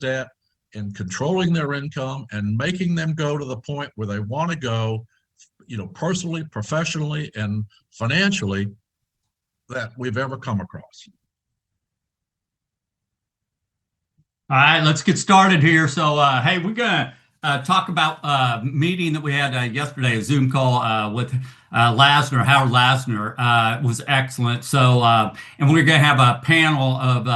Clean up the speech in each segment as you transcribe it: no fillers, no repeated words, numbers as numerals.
debt and controlling their income and making them go to the point where they want to go, personally, professionally, and financially, that we've ever come across. All right, let's get started here. So, hey, we're going to talk about a meeting that we had yesterday, a Zoom call with Lashner, Howard Lashner. It was excellent. So, and we're going to have a panel of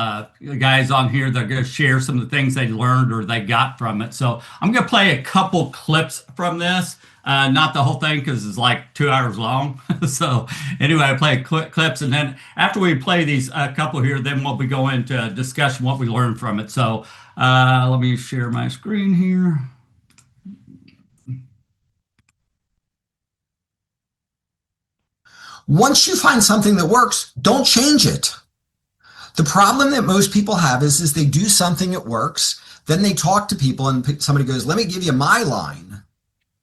guys on here that are going to share some of the things they learned or they got from it. So I'm going to play a couple clips from this. Not the whole thing because it's like 2 hours long. So anyway, I play clips, and then after we play these couple here, then we'll be going into discussion what we learned from it. So let me share my screen here. Once you find something that works, don't change it. The problem that most people have is they do something that works, then they talk to people and somebody goes, let me give you my line.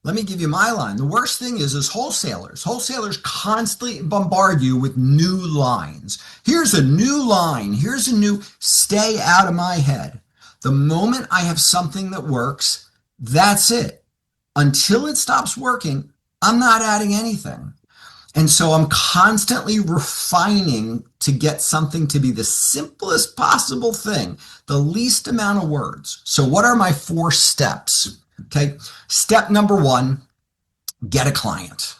Let me give you my line. The worst thing is wholesalers. Wholesalers constantly bombard you with new lines. Here's a new line. Here's a new, stay out of my head. The moment I have something that works, that's it. Until it stops working, I'm not adding anything. And so I'm constantly refining to get something to be the simplest possible thing, the least amount of words. So what are my 4 steps? Okay. Step number 1, get a client.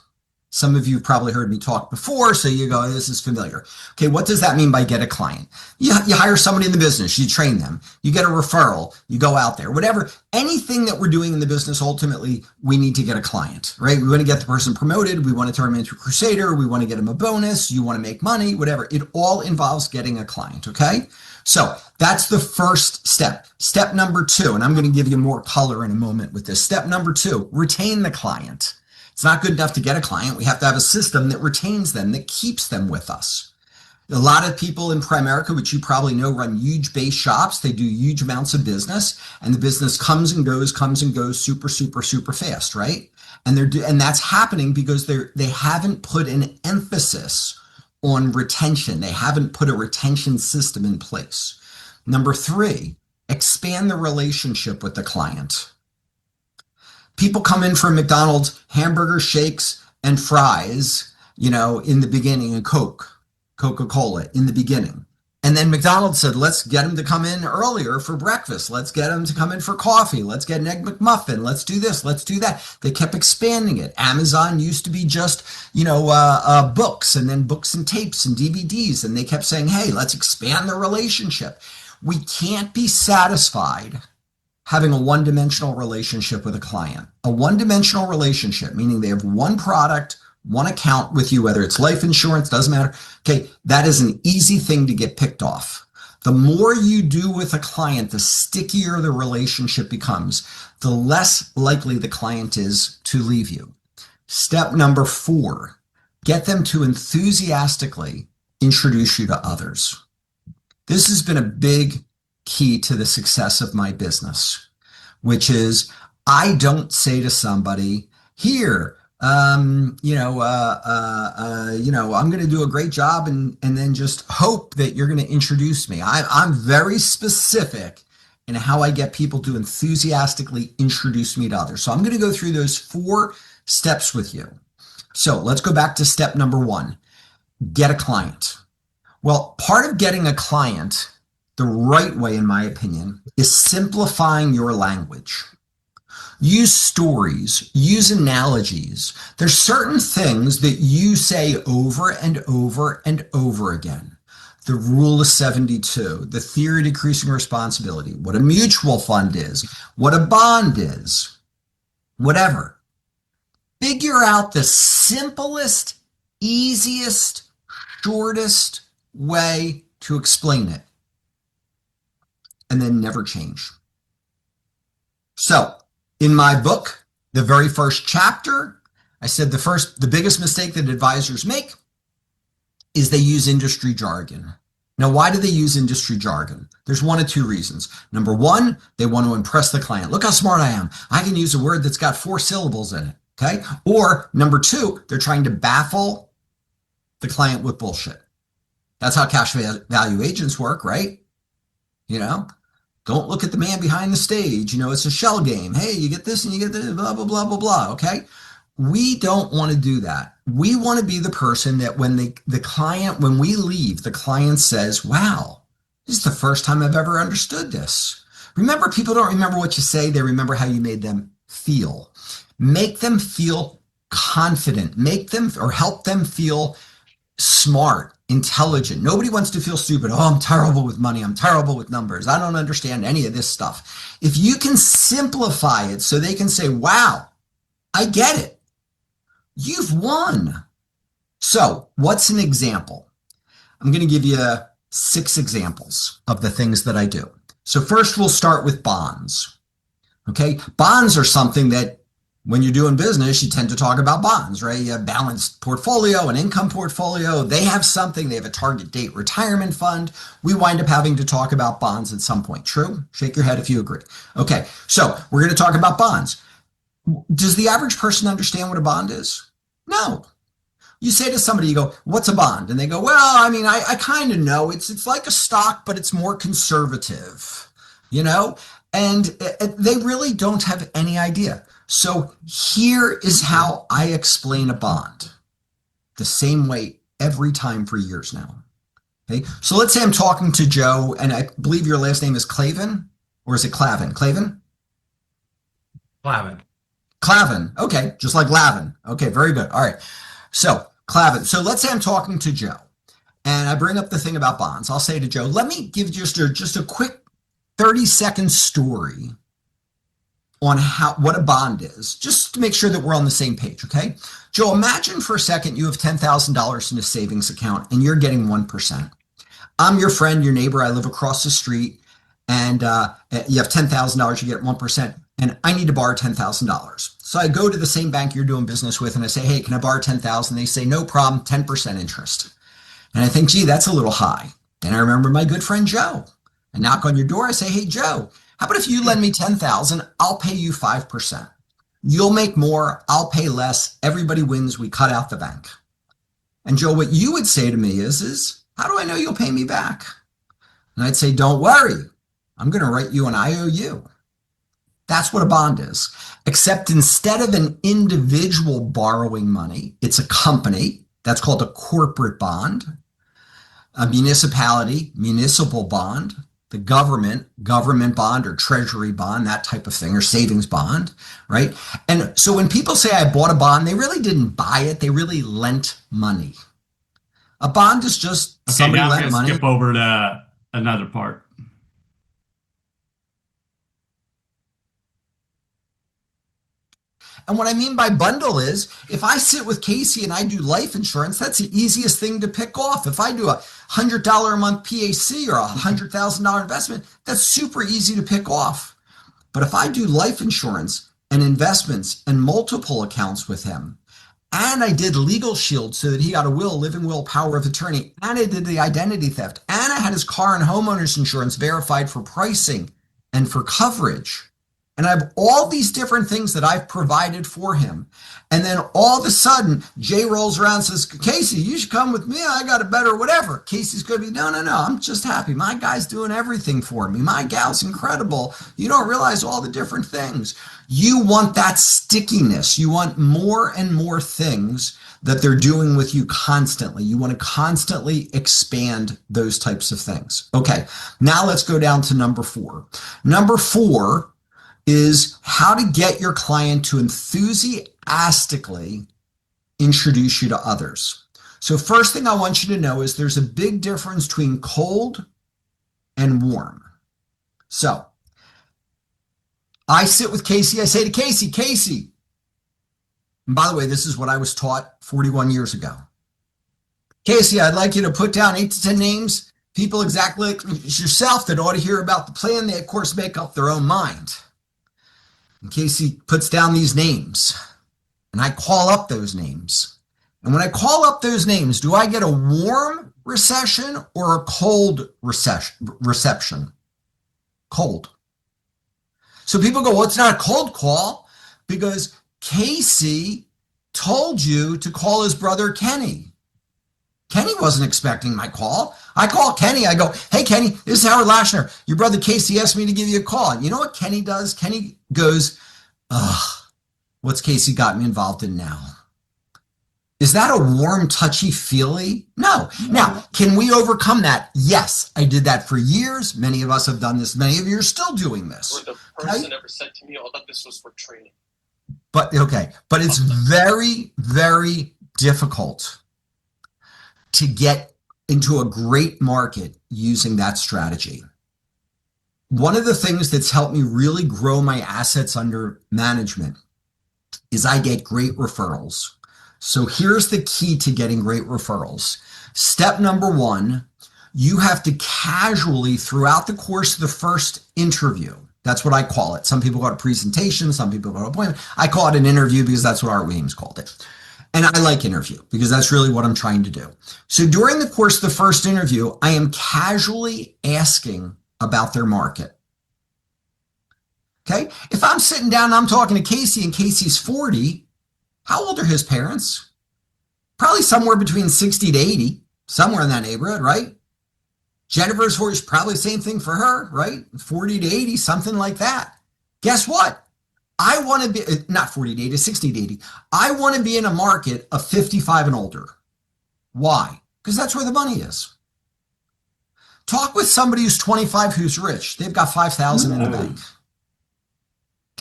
Some of you have probably heard me talk before, so you go, this is familiar. Okay, what does that mean by get a client? You hire somebody in the business, you train them, you get a referral, you go out there, whatever, anything that we're doing in the business, ultimately, we need to get a client, right? We want to get the person promoted, we want to turn them into a crusader, we want to get them a bonus, you want to make money, whatever. It all involves getting a client, okay? So that's the first step. Step number 2, and I'm going to give you more color in a moment with this. Step number 2, retain the client. It's not good enough to get a client. We have to have a system that retains them, that keeps them with us. A lot of people in Primerica, which you probably know, run huge base shops. They do huge amounts of business, and the business comes and goes super, super, super fast, right? And that's happening because they haven't put an emphasis on retention. They haven't put a retention system in place. Number 3, expand the relationship with the client. People come in for McDonald's hamburger, shakes, and fries, in the beginning, and Coca-Cola in the beginning. And then McDonald's said, let's get them to come in earlier for breakfast. Let's get them to come in for coffee. Let's get an Egg McMuffin. Let's do this. Let's do that. They kept expanding it. Amazon used to be just, books, and then books and tapes and DVDs. And they kept saying, hey, let's expand the relationship. We can't be satisfied having a one-dimensional relationship with a client. A one-dimensional relationship, meaning they have one product, one account with you, whether it's life insurance, doesn't matter. Okay, that is an easy thing to get picked off. The more you do with a client, the stickier the relationship becomes, the less likely the client is to leave you. Step number 4, get them to enthusiastically introduce you to others. This has been a big key to the success of my business, which is I don't say to somebody, here, I'm going to do a great job and then just hope that you're going to introduce me. I'm very specific in how I get people to enthusiastically introduce me to others. So I'm going to go through those 4 steps with you. So let's go back to step number 1, get a client. Well, part of getting a client the right way, in my opinion, is simplifying your language. Use stories, use analogies. There's certain things that you say over and over and over again. The rule of 72, the theory of decreasing responsibility, what a mutual fund is, what a bond is, whatever. Figure out the simplest, easiest, shortest way to explain it, and then never change. So, in my book, the very first chapter, I said the biggest mistake that advisors make is they use industry jargon. Now, why do they use industry jargon? There's 1 of 2 reasons. Number 1, they want to impress the client. Look how smart I am. I can use a word that's got 4 syllables in it, okay? Or number 2, they're trying to baffle the client with bullshit. That's how cash value agents work, right? Don't look at the man behind the stage. It's a shell game. Hey, you get this and you get this, blah, blah, blah, blah, blah. Okay. We don't want to do that. We want to be the person that when when we leave, the client says, wow, this is the first time I've ever understood this. Remember, people don't remember what you say. They remember how you made them feel. Make them feel confident. Make them or help them feel smart, intelligent. Nobody wants to feel stupid. Oh, I'm terrible with money. I'm terrible with numbers. I don't understand any of this stuff. If you can simplify it so they can say, wow, I get it. You've won. So what's an example? I'm going to give you 6 examples of the things that I do. So first we'll start with bonds. Okay. Bonds are something that when you're doing business, you tend to talk about bonds, right? You have balanced portfolio, an income portfolio. They have something. They have a target date retirement fund. We wind up having to talk about bonds at some point. True? Shake your head if you agree. Okay. So we're going to talk about bonds. Does the average person understand what a bond is? No. You say to somebody, you go, what's a bond? And they go, well, I mean, I kind of know. It's like a stock, but it's more conservative, and they really don't have any idea. So here is how I explain a bond. The same way every time for years now. Okay. So let's say I'm talking to Joe, and I believe your last name is Clavin, or is it Clavin? Clavin? Clavin. Clavin. Okay. Just like Lavin. Okay. Very good. All right. So Clavin. So let's say I'm talking to Joe and I bring up the thing about bonds. I'll say to Joe, let me give just a quick 30-second story on what a bond is, just to make sure that we're on the same page. Okay. Joe, imagine for a second you have $10,000 in a savings account and you're getting 1%. I'm your friend, your neighbor. I live across the street, and you have $10,000, you get 1%, and I need to borrow $10,000. So I go to the same bank you're doing business with and I say, hey, can I borrow $10,000? They say, no problem, 10% interest. And I think, gee, that's a little high. Then I remember my good friend Joe. I knock on your door. I say, hey, Joe, how about if you lend me $10,000, I'll pay you 5%. You'll make more, I'll pay less. Everybody wins. We cut out the bank. And Joe, what you would say to me is, how do I know you'll pay me back? And I'd say, don't worry. I'm going to write you an IOU. That's what a bond is. Except instead of an individual borrowing money, it's a company. That's called a corporate bond. A municipality, municipal bond. The government bond or treasury bond, that type of thing, or savings bond, right? And so when people say I bought a bond, they really didn't buy it. They really lent money. A bond is just somebody lent money. Skip over to another part. And what I mean by bundle is if I sit with Casey and I do life insurance, that's the easiest thing to pick off. If I do a $100 a month PAC or a $100,000 investment, that's super easy to pick off. But if I do life insurance and investments and multiple accounts with him, and I did legal shield so that he got a will, living will, power of attorney, and I did the identity theft, and I had his car and homeowner's insurance verified for pricing and for coverage, and I have all these different things that I've provided for him. And then all of a sudden, Jay rolls around and says, Casey, you should come with me. I got a better whatever. Casey's going to be, no. I'm just happy. My guy's doing everything for me. My gal's incredible. You don't realize all the different things. You want that stickiness. You want more and more things that they're doing with you constantly. You want to constantly expand those types of things. Okay, now let's go down to number 4. Number 4 is how to get your client to enthusiastically introduce you to others. So first thing I want you to know is there's a big difference between cold and warm. So I sit with Casey. I say to Casey, and by the way, this is what I was taught 41 years ago. Casey, I'd like you to put down 8 to 10 names, people exactly like yourself that ought to hear about the plan. They, of course, make up their own mind. And Casey puts down these names, and I call up those names. And when I call up those names, do I get a warm reception or a cold reception? Cold. So people go, well, it's not a cold call because Casey told you to call his brother Kenny. Kenny wasn't expecting my call. I call Kenny. I go, hey, Kenny, this is Howard Lashner. Your brother Casey asked me to give you a call. And you know what Kenny does? Kenny goes, ugh, what's Casey got me involved in now? Is that a warm, touchy-feely? No. Now, can we overcome that? Yes, I did that for years. Many of us have done this. Many of you are still doing this. Or the person ever said to me, oh, I thought this was for training. But it's very, very difficult to get into a great market using that strategy. One of the things that's helped me really grow my assets under management is I get great referrals. So here's the key to getting great referrals. Step number one, you have to casually, throughout the course of the first interview, that's what I call it. Some people call it a presentation, some people call it an appointment. I call it an interview because that's what Art Williams called it. And I like interview because that's really what I'm trying to do. So during the course of the first interview, I am casually asking about their market. Okay? If I'm sitting down and I'm talking to Casey and Casey's 40, how old are his parents? Probably somewhere between 60 to 80, somewhere in that neighborhood, right? Jennifer's 40 is probably the same thing for her, right? 40 to 80, something like that. Guess what? I want to be, not 40 to 80, 60 to 80. I want to be in a market of 55 and older. Why? Because that's where the money is. Talk with somebody who's 25 who's rich. They've got 5,000 in the bank.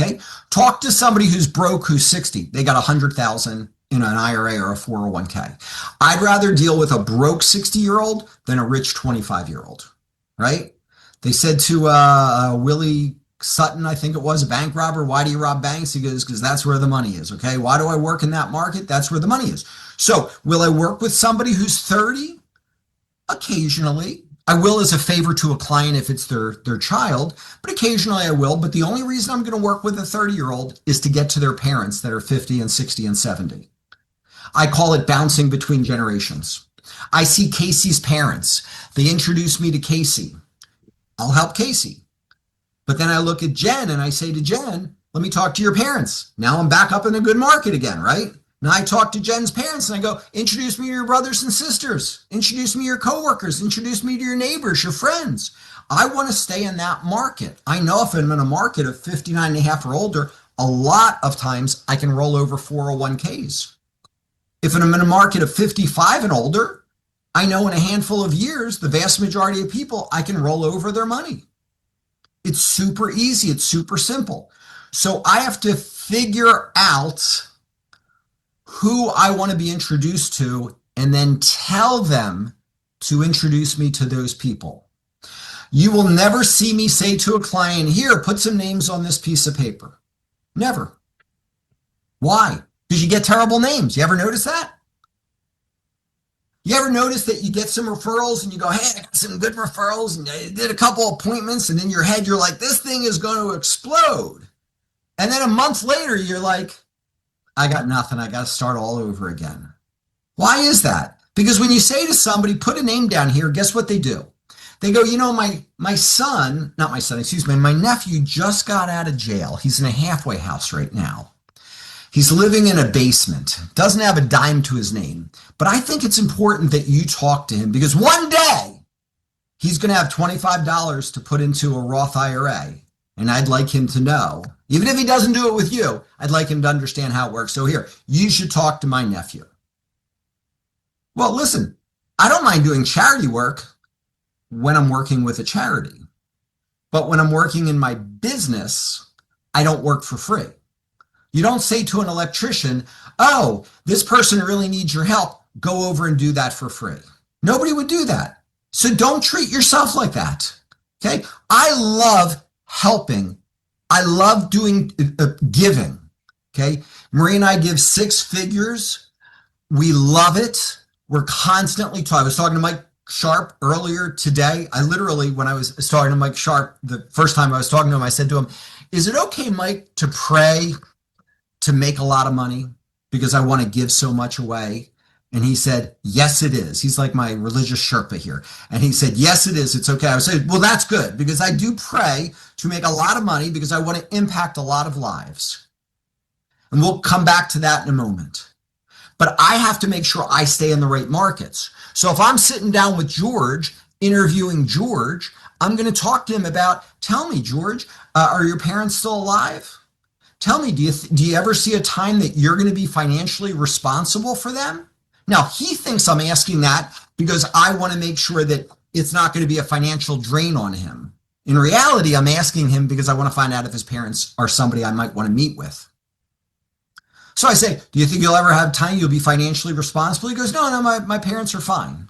Okay? Talk to somebody who's broke who's 60. They got 100,000 in an IRA or a 401k. I'd rather deal with a broke 60-year-old than a rich 25-year-old, right? They said to Willie Sutton, I think it was, a bank robber, why do you rob banks? He goes, because that's where the money is, okay? Why do I work in that market? That's where the money is. So will I work with somebody who's 30? Occasionally. I will as a favor to a client if it's their child, but occasionally I will. But the only reason I'm going to work with a 30-year-old is to get to their parents that are 50 and 60 and 70. I call it bouncing between generations. I see Casey's parents. They introduce me to Casey. I'll help Casey. But then I look at Jen and I say to Jen, let me talk to your parents. Now I'm back up in a good market again, right? Now I talk to Jen's parents and I go, introduce me to your brothers and sisters. Introduce me to your coworkers. Introduce me to your neighbors, your friends. I want to stay in that market. I know if I'm in a market of 59 and a half or older, a lot of times I can roll over 401ks. If I'm in a market of 55 and older, I know in a handful of years, the vast majority of people, I can roll over their money. It's super easy. It's super simple. So I have to figure out who I want to be introduced to and then tell them to introduce me to those people. You will never see me say to a client, here, put some names on this piece of paper. Never. Why? Because you get terrible names. You ever notice that? You ever notice that you get some referrals and you go, hey, I got some good referrals and I did a couple appointments, and in your head, you're like, this thing is going to explode. And then a month later, you're like, I got nothing. I got to start all over again. Why is that? Because when you say to somebody, put a name down here, guess what they do? They go, you know, my nephew just got out of jail. He's in a halfway house right now. He's living in a basement, doesn't have a dime to his name. But I think it's important that you talk to him because one day he's going to have $25 to put into a Roth IRA. And I'd like him to know, even if he doesn't do it with you, I'd like him to understand how it works. So here, you should talk to my nephew. Well, listen, I don't mind doing charity work when I'm working with a charity. But when I'm working in my business, I don't work for free. You don't say to an electrician, oh, this person really needs your help. Go over and do that for free. Nobody would do that. So don't treat yourself like that. Okay. I love helping. I love doing giving. Okay. Marie and I give 6 figures. We love it. We're constantly talking. I was talking to Mike Sharp earlier today. I literally, when I was talking to Mike Sharp, the first time I was talking to him, I said to him, is it okay, Mike, to pray to make a lot of money because I want to give so much away? And he said, yes, it is. He's like my religious Sherpa here. And he said, yes, it is. It's okay. I said, well, that's good because I do pray to make a lot of money because I want to impact a lot of lives. And we'll come back to that in a moment. but I have to make sure I stay in the right markets. So if I'm sitting down with George, interviewing George, I'm going to talk to him about, tell me, George, are your parents still alive? Tell me, do you ever see a time that you're going to be financially responsible for them? Now, he thinks I'm asking that because I want to make sure that it's not going to be a financial drain on him. In reality, I'm asking him because I want to find out if his parents are somebody I might want to meet with. So I say, do you think you'll ever have time you'll be financially responsible? He goes, no, my parents are fine.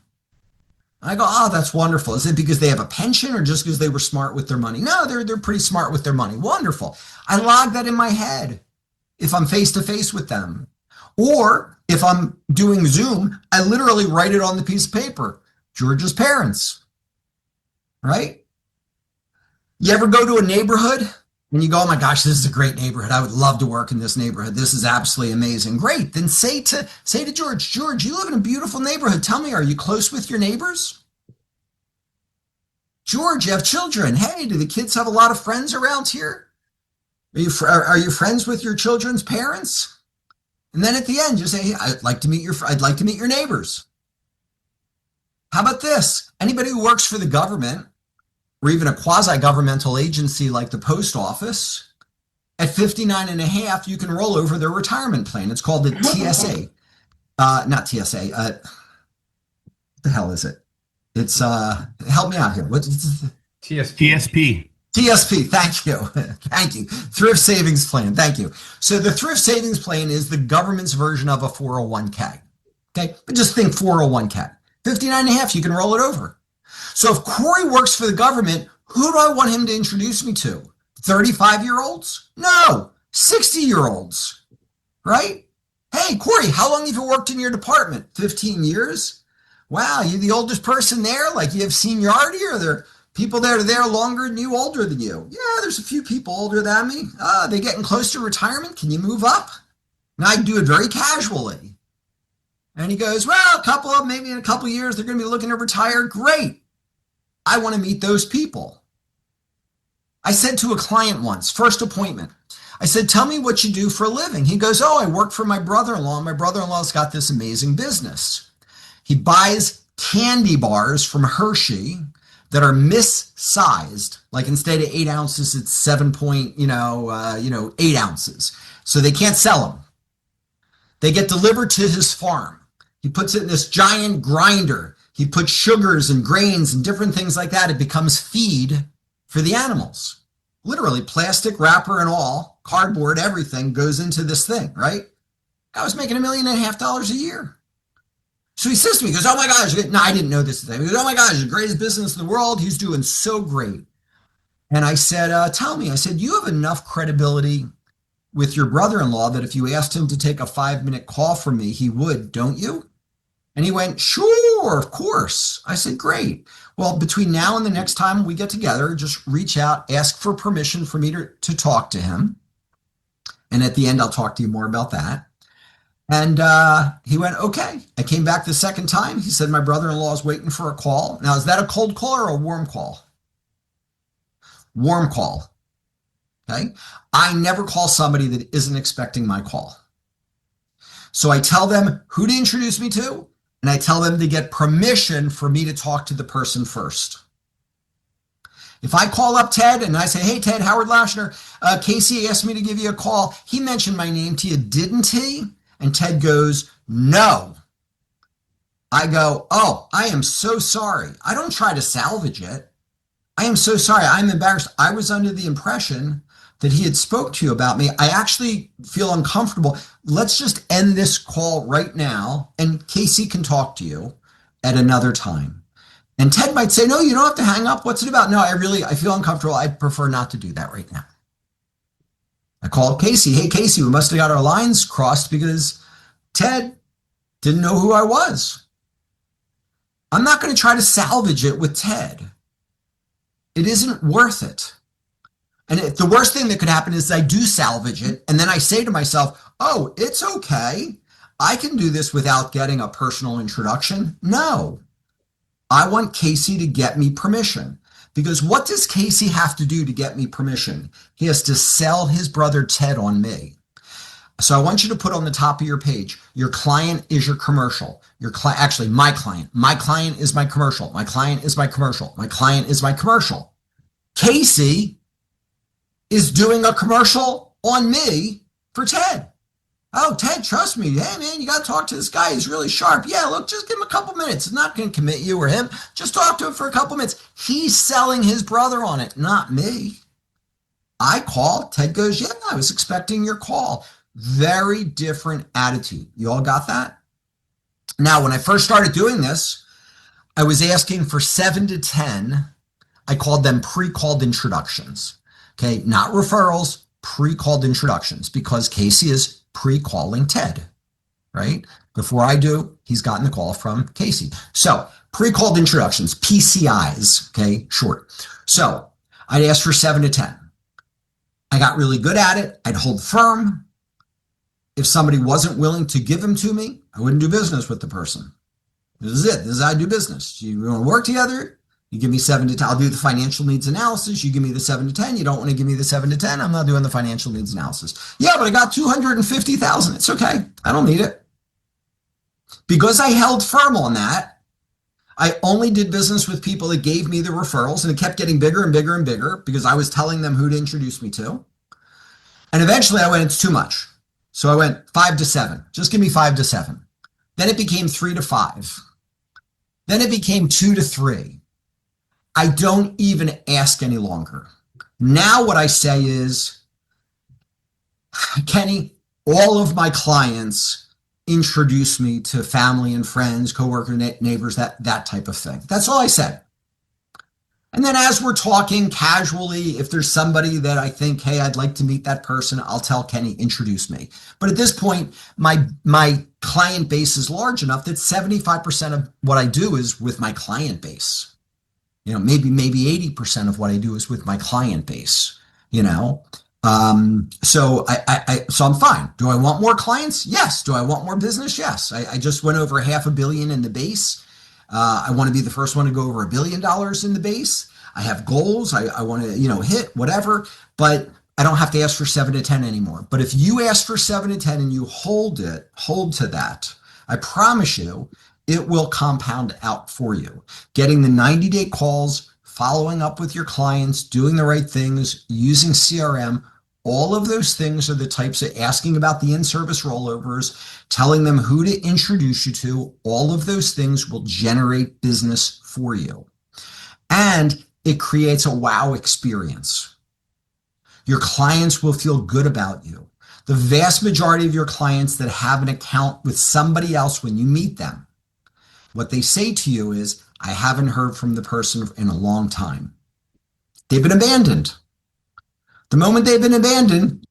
I go, oh, that's wonderful. Is it because they have a pension or just because they were smart with their money? No, they're pretty smart with their money. Wonderful. I log that in my head if I'm face to face with them. Or if I'm doing Zoom, I literally write it on the piece of paper. George's parents, right? You ever go to a neighborhood and you go, oh my gosh, this is a great neighborhood. I would love to work in this neighborhood. This is absolutely amazing. Great. Then say to George, George, you live in a beautiful neighborhood. Tell me, are you close with your neighbors? George, you have children. Hey, do the kids have a lot of friends around here? Are you friends with your children's parents? And then at the end, you say, hey, I'd like to meet your neighbors. How about this? Anybody who works for the government or even a quasi-governmental agency like the post office, at 59 and a half, you can roll over their retirement plan. It's called the TSA. Not TSA. What the hell is it? It's, help me out here. What's TSP. TSP, thank you. Thank you. Thrift Savings Plan, thank you. So the Thrift Savings Plan is the government's version of a 401k. Okay, but just think 401k. 59 and a half, you can roll it over. So if Corey works for the government, who do I want him to introduce me to? 35-year-olds? No, 60-year-olds, right? Hey, Corey, how long have you worked in your department? 15 years? Wow, you the oldest person there? Like you have seniority, or are there people that are there longer than you, older than you? Yeah, there's a few people older than me. They getting close to retirement? Can you move up? And I do it very casually. And he goes, well, maybe in a couple of years, they're going to be looking to retire. Great. I want to meet those people. I said to a client once, first appointment, I said, tell me what you do for a living. He goes, oh, I work for my brother-in-law. My brother-in-law's got this amazing business. He buys candy bars from Hershey that are missized. Like instead of 8 ounces, it's 8 ounces. So they can't sell them. They get delivered to his farm. He puts it in this giant grinder. He puts sugars and grains and different things like that. It becomes feed for the animals. Literally plastic wrapper and all, cardboard, everything goes into this thing, right? I was making $1.5 million a year. So he says to me, he goes, oh my gosh, no, I didn't know this thing. He goes, oh my gosh, the greatest business in the world. He's doing so great. And I said, tell me, I said, you have enough credibility with your brother-in-law that if you asked him to take a 5-minute call from me, he would, don't you? And he went, sure, of course. I said, great. Well, between now and the next time we get together, just reach out, ask for permission for me to talk to him. And at the end, I'll talk to you more about that. And he went, okay. I came back the second time. He said, my brother-in-law is waiting for a call. Now, is that a cold call or a warm call? Warm call. Okay. I never call somebody that isn't expecting my call. So I tell them who to introduce me to, and I tell them to get permission for me to talk to the person first. If I call up Ted and I say, hey, Ted, Howard Lashner, Casey asked me to give you a call. He mentioned my name to you, didn't he? And Ted goes, no. I go, oh, I am so sorry. I don't try to salvage it. I am so sorry. I'm embarrassed. I was under the impression that he had spoke to you about me. I actually feel uncomfortable. Let's just end this call right now, and Casey can talk to you at another time. And Ted might say, no, you don't have to hang up. What's it about? No, I feel uncomfortable. I prefer not to do that right now. I called Casey. Hey, Casey, we must have got our lines crossed because Ted didn't know who I was. I'm not going to try to salvage it with Ted. It isn't worth it. And the worst thing that could happen is I do salvage it, and then I say to myself, oh, it's okay. I can do this without getting a personal introduction. No. I want Casey to get me permission. Because what does Casey have to do to get me permission? He has to sell his brother Ted on me. So I want you to put on the top of your page, your client is your commercial. Your client, actually my client. My client is my commercial. My client is my commercial. My client is my commercial. Casey is doing a commercial on me for Ted. Oh, Ted, trust me. Hey, man, you got to talk to this guy. He's really sharp. Yeah, look, just give him a couple minutes. It's not going to commit you or him. Just talk to him for a couple minutes. He's selling his brother on it, not me. I call. Ted goes, yeah, I was expecting your call. Very different attitude. You all got that? Now, when I first started doing this, I was asking for 7 to 10. I called them pre-called introductions. Okay, not referrals, pre-called introductions, because Casey is pre-calling Ted, right? Before I do, he's gotten the call from Casey. So pre-called introductions, PCIs, okay, short. So I'd ask for 7 to 10. I got really good at it. I'd hold firm. If somebody wasn't willing to give them to me, I wouldn't do business with the person. This is it. This is how I do business. You want to work together? You give me 7 to 10. I'll do the financial needs analysis. You give me the 7 to 10. You don't want to give me the 7 to 10. I'm not doing the financial needs analysis. Yeah, but I got 250,000. It's okay. I don't need it. Because I held firm on that, I only did business with people that gave me the referrals, and it kept getting bigger and bigger and bigger because I was telling them who to introduce me to. And eventually I went, it's too much. So I went 5 to 7. Just give me 5 to 7. Then it became 3 to 5. Then it became 2 to 3. I don't even ask any longer. Now what I say is, Kenny, all of my clients introduce me to family and friends, coworkers, neighbors, that type of thing. That's all I said. And then as we're talking casually, if there's somebody that I think, hey, I'd like to meet that person, I'll tell Kenny, introduce me. But at this point, my client base is large enough that 75% of what I do is with my client base. You know, maybe 80% of what I do is with my client base, you know? So I'm fine. Do I want more clients? Yes. Do I want more business? Yes. I just went over $500 million in the base. I want to be the first one to go over $1 billion in the base. I have goals. I want to, hit whatever, but I don't have to ask for 7 to 10 anymore. But if you ask for 7 to 10 and you hold to that, I promise you, it will compound out for you. Getting the 90-day calls, following up with your clients, doing the right things, using CRM, all of those things are the types of asking about the in-service rollovers, telling them who to introduce you to. All of those things will generate business for you. And it creates a wow experience. Your clients will feel good about you. The vast majority of your clients that have an account with somebody else, when you meet them, what they say to you is, I haven't heard from the person in a long time. They've been abandoned. The moment they've been abandoned.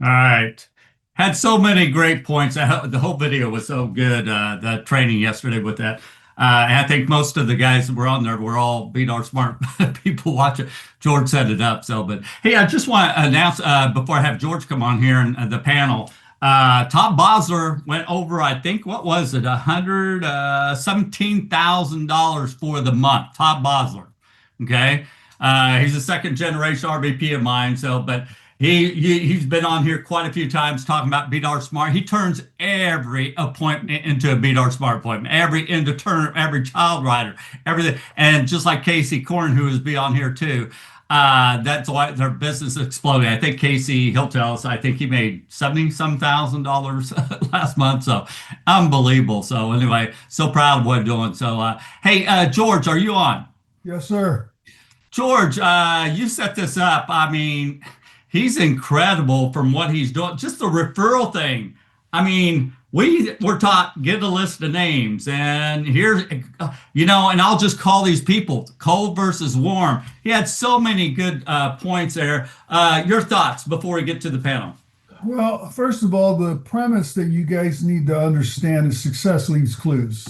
All right. Had so many great points. The whole video was so good. The training yesterday with that. And I think most of the guys that were on there were all BDR smart people watching. George set it up. But hey, I just want to announce before I have George come on here and the panel. Tom Bosler went over, I think, what was it, $117,000 for the month. Tom Bosler, okay? He's a second generation RVP of mine. But he's been on here quite a few times talking about BDR Smart. He turns every appointment into a BDR Smart appointment, every child rider, everything. And just like Casey Corn, who is be on here too. That's why their business exploded. I think Casey, he'll tell us, I think he made $70,000 last month. So unbelievable. So anyway, so proud of what he's doing. So, hey, George, are you on? Yes, sir. George, you set this up. I mean, he's incredible from what he's doing. Just the referral thing. I mean, we were taught, get a list of names, and here's, and I'll just call these people cold versus warm. He had so many good points there. Your thoughts before we get to the panel? Well, first of all, the premise that you guys need to understand is success leaves clues.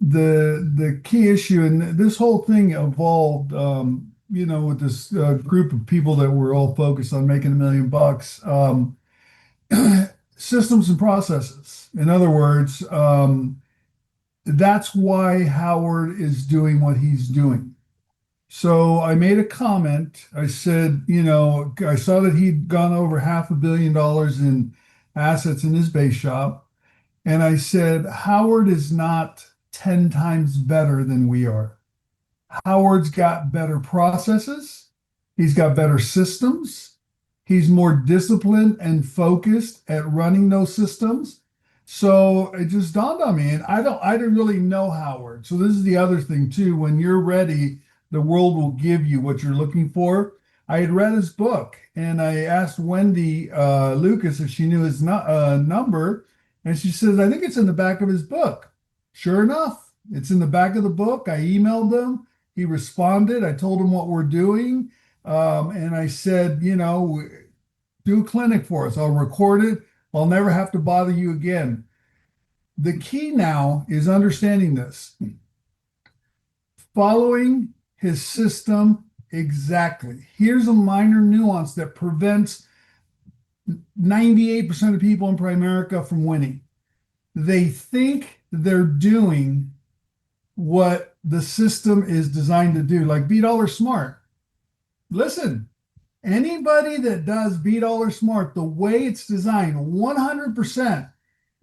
The key issue, and this whole thing evolved, with this group of people that were all focused on making $1 million. Systems and processes. In other words, that's why Howard is doing what he's doing. So I made a comment. I said, I saw that he'd gone over $500 million in assets in his base shop. And I said, Howard is not 10 times better than we are. Howard's got better processes. He's got better systems. He's more disciplined and focused at running those systems. So it just dawned on me, and I don't really know Howard. So this is the other thing too. When you're ready, the world will give you what you're looking for. I had read his book, and I asked Wendy Lucas if she knew his number, and she says, I think it's in the back of his book. Sure enough, it's in the back of the book. I emailed him. He responded. I told him what we're doing. And I said, do a clinic for us. I'll record it. I'll never have to bother you again. The key now is understanding this. Following his system exactly. Here's a minor nuance that prevents 98% of people in Primerica from winning. They think they're doing what the system is designed to do, like Beat All or Smart. Listen, anybody that does Beat All or Smart, the way it's designed, 100%,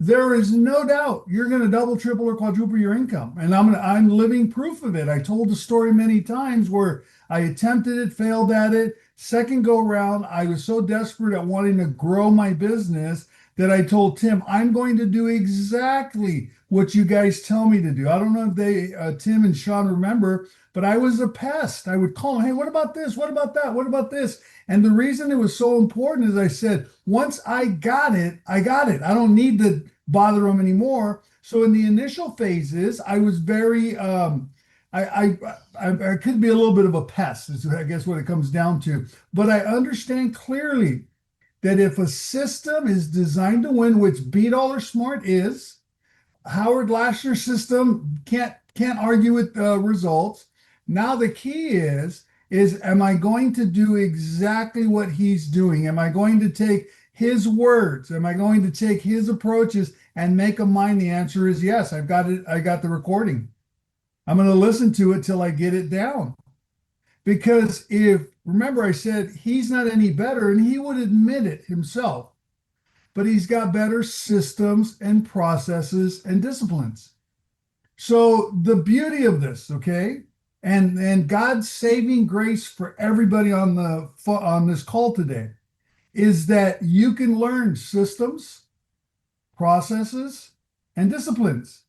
there is no doubt you're going to double, triple, or quadruple your income. And I'm living proof of it. I told the story many times where I attempted it, failed at it. Second go around, I was so desperate at wanting to grow my business that I told Tim, I'm going to do exactly what you guys tell me to do. I don't know if Tim and Sean remember, but I was a pest. I would call them, hey, what about this? What about that? What about this? And the reason it was so important is I said, once I got it, I got it. I don't need to bother them anymore. So in the initial phases, I was very, I could be a little bit of a pest, is I guess what it comes down to. But I understand clearly that if a system is designed to win, which Beat All or Smart is, Howard Lashner's system can't argue with results. Now the key is am I going to do exactly what he's doing? Am I going to take his words? Am I going to take his approaches and make them mine? The answer is yes. I've got it. I got the recording. I'm going to listen to it till I get it down. Because remember I said he's not any better, and he would admit it himself, but he's got better systems and processes and disciplines. So the beauty of this, okay, and God's saving grace for everybody on this call today is that you can learn systems, processes, and disciplines.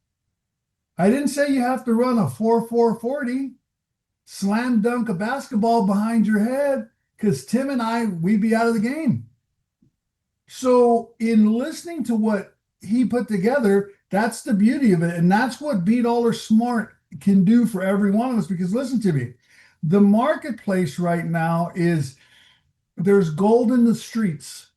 I didn't say you have to run a 4.440, slam dunk a basketball behind your head, because Tim and we'd be out of the game. So in listening to what he put together, that's the beauty of it. And that's what Beat All or Smart can do for every one of us. Because listen to me, the marketplace right now there's gold in the streets.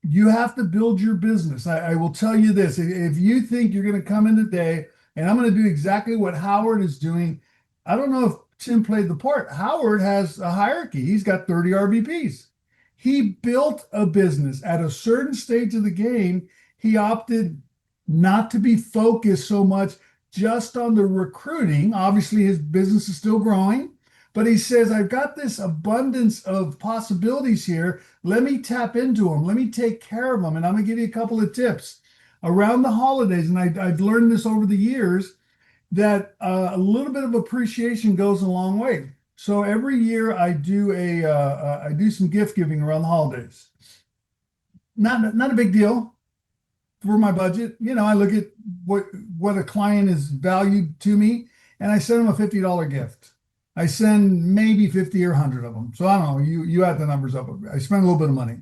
You have to build your business. I will tell you this. If you think you're going to come in today and I'm going to do exactly what Howard is doing, I don't know if Tim played the part. Howard has a hierarchy. He's got 30 RVPs. He built a business at a certain stage of the game. He opted not to be focused so much just on the recruiting. Obviously, his business is still growing, but he says, I've got this abundance of possibilities here. Let me tap into them. Let me take care of them. And I'm going to give you a couple of tips around the holidays. And I've learned this over the years that a little bit of appreciation goes a long way. So every year I do I do some gift giving around the holidays. Not a big deal for my budget. I look at what a client is valued to me, and I send them a $50 gift. I send maybe 50 or 100 of them. So I don't know, you add the numbers up. I spend a little bit of money.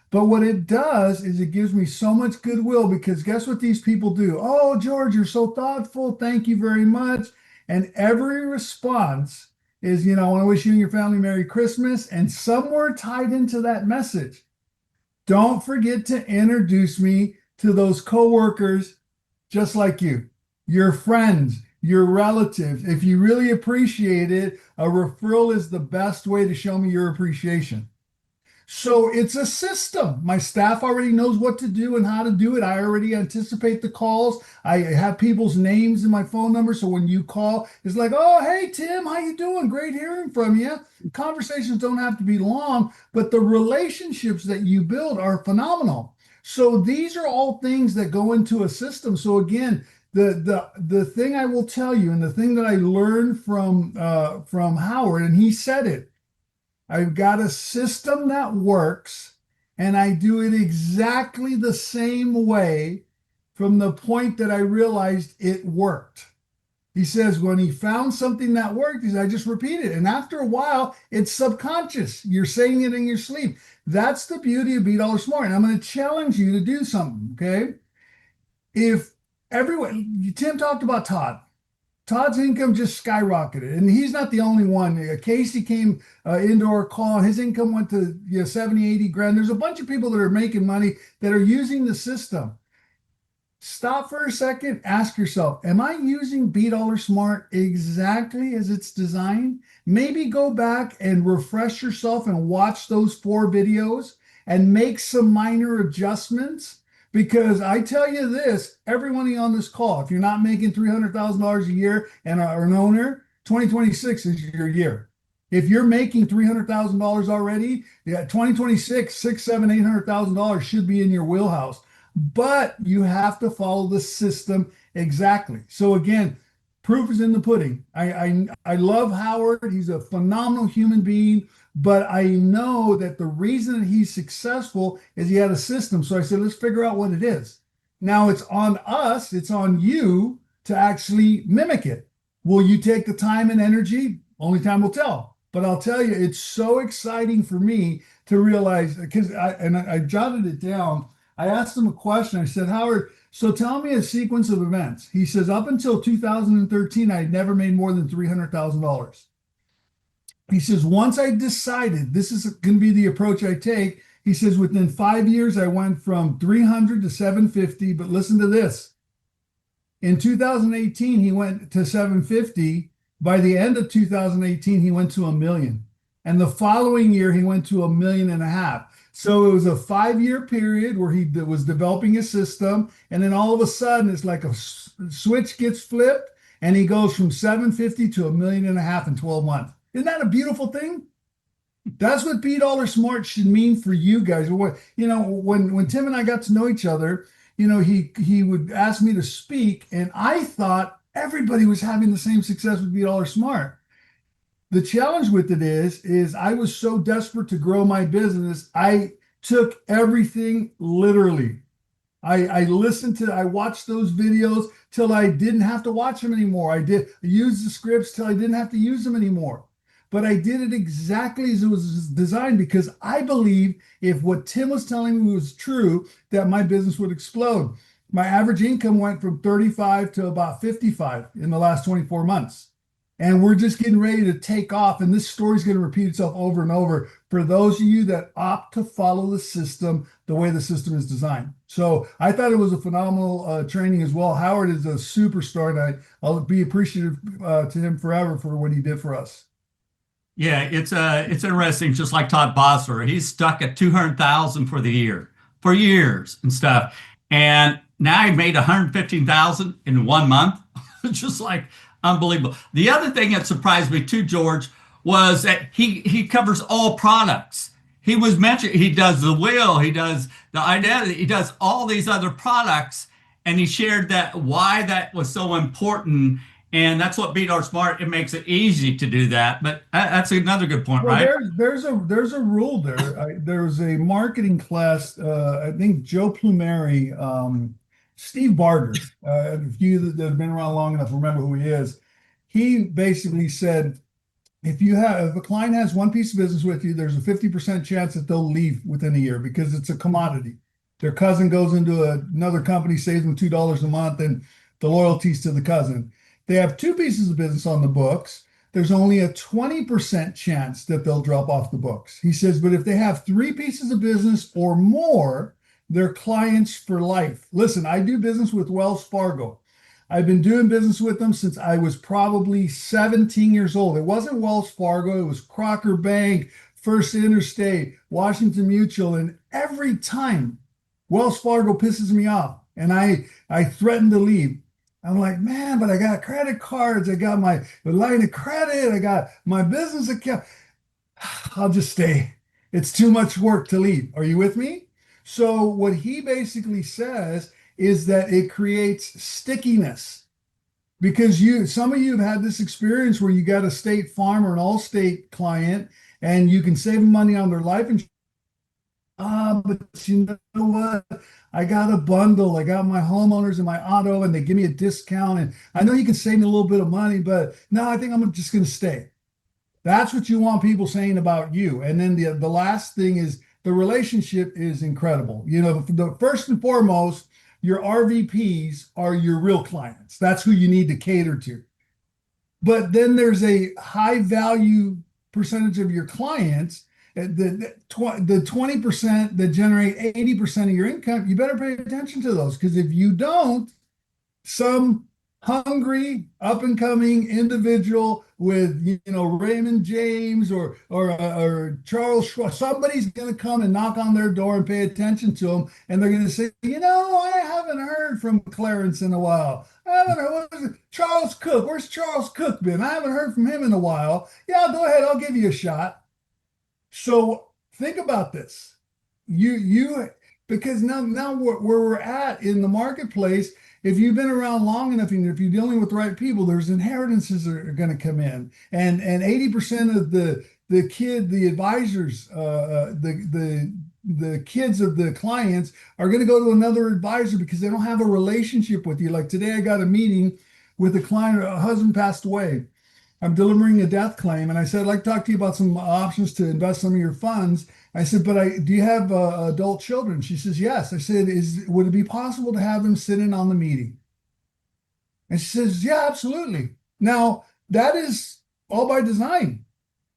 But what it does is it gives me so much goodwill, because guess what these people do? Oh, George, you're so thoughtful. Thank you very much. And every response is, I want to wish you and your family Merry Christmas. And somewhere tied into that message, don't forget to introduce me to those coworkers just like you, your friends, your relatives. If you really appreciate it, a referral is the best way to show me your appreciation. So it's a system. My staff already knows what to do and how to do it. I already anticipate the calls. I have people's names in my phone number. So when you call, it's like, oh, hey, Tim, how you doing? Great hearing from you. Conversations don't have to be long, but the relationships that you build are phenomenal. So these are all things that go into a system. So again, the thing I will tell you, and the thing that I learned from Howard, and he said it, I've got a system that works, and I do it exactly the same way from the point that I realized it worked. He says when he found something that worked, he said, I just repeat it. And after a while, it's subconscious. You're saying it in your sleep. That's the beauty of Be Dollar Smart. And I'm going to challenge you to do something, okay? If everyone, Tim talked about Todd. Todd's income just skyrocketed, and he's not the only one. Casey came into our call, and his income went to 70, 80 grand. There's a bunch of people that are making money that are using the system. Stop for a second, ask yourself, am I using Be Dollar Smart exactly as it's designed? Maybe go back and refresh yourself and watch those 4 videos and make some minor adjustments. Because I tell you this, everybody on this call, if you're not making $300,000 a year and are an owner, 2026 is your year. If you're making $300,000 already, 2026, $800,000 should be in your wheelhouse. But you have to follow the system exactly. So again, proof is in the pudding. I love Howard. He's a phenomenal human being. But I know that the reason that he's successful is he had a system. So I said, let's figure out what it is. Now it's on us, it's on you to actually mimic it. Will you take the time and energy? Only time will tell. But I'll tell you, it's so exciting for me to realize, because I jotted it down. I asked him a question. I said, Howard, so tell me a sequence of events. He says, up until 2013, I had never made more than $300,000. He says, once I decided this is going to be the approach I take, he says, within 5 years, I went from 300 to 750. But listen to this. In 2018, he went to 750. By the end of 2018, he went to $1 million. And the following year, he went to $1.5 million. So it was a 5-year period where he was developing a system. And then all of a sudden, it's like a switch gets flipped and he goes from 750 to $1.5 million in 12 months. Isn't that a beautiful thing? That's what Be Dollar Smart should mean for you guys. When Tim and I got to know each other, he would ask me to speak, and I thought everybody was having the same success with Be Dollar Smart. The challenge with it is I was so desperate to grow my business, I took everything literally. I watched those videos till I didn't have to watch them anymore. I used the scripts till I didn't have to use them anymore. But I did it exactly as it was designed because I believe if what Tim was telling me was true, that my business would explode. My average income went from 35 to about 55 in the last 24 months. And we're just getting ready to take off. And this story is going to repeat itself over and over for those of you that opt to follow the system the way the system is designed. So I thought it was a phenomenal training as well. Howard is a superstar, and I'll be appreciative to him forever for what he did for us. Yeah, it's interesting. Just like Todd Bossler, he's stuck at 200,000 for the year, for years and stuff. And now he made 115,000 in 1 month. Just like unbelievable. The other thing that surprised me too, George, was that he covers all products. He was mentioned, he does the will, he does the identity, he does all these other products, and he shared that why that was so important. And that's what Be Dollar Smart, it makes it easy to do that. But that's another good point, well, right? There's a rule there. There's a marketing class, I think Joe Plumeri, Steve Barger, if you that have been around long enough remember who he is. He basically said, if a client has one piece of business with you, there's a 50% chance that they'll leave within a year because it's a commodity. Their cousin goes into another company, saves them $2 a month, and the loyalty's to the cousin. They have 2 pieces of business on the books. There's only a 20% chance that they'll drop off the books. He says, but if they have 3 pieces of business or more, they're clients for life. Listen, I do business with Wells Fargo. I've been doing business with them since I was probably 17 years old. It wasn't Wells Fargo. It was Crocker Bank, First Interstate, Washington Mutual, and every time Wells Fargo pisses me off and I threaten to leave. I'm like, man, but I got credit cards, I got my line of credit, I got my business account. I'll just stay. It's too much work to leave. Are you with me? So what he basically says is that it creates stickiness because some of you have had this experience where you got a State Farm or an Allstate client and you can save them money on their life insurance. But you know what? I got a bundle. I got my homeowners and my auto, and they give me a discount. And I know you can save me a little bit of money, but no, I think I'm just going to stay. That's what you want people saying about you. And then the last thing is the relationship is incredible. You know, the first and foremost, your RVPs are your real clients. That's who you need to cater to. But then there's a high value percentage of your clients, the 20% that generate 80% of your income. You better pay attention to those, because if you don't, some hungry up and coming individual with, you know, Raymond James or Charles Schwab, somebody's going to come and knock on their door and pay attention to them, and they're going to say, you know, I haven't heard from Clarence in a while. I haven't heard. What was it? Charles Cook. Where's Charles Cook been? I haven't heard from him in a while. Yeah, go ahead. I'll give you a shot. So think about this. Because now where we're at in the marketplace, if you've been around long enough and if you're dealing with the right people, there's inheritances that are going to come in, and 80% of the advisors, the kids of the clients are going to go to another advisor because they don't have a relationship with you. Like today, I got a meeting with a client. A husband passed away. I'm delivering a death claim, and I said, I'd like to talk to you about some options to invest some of your funds. I said, but do you have adult children? She says, yes. I said, would it be possible to have them sit in on the meeting? And she says, yeah, absolutely. Now, that is all by design,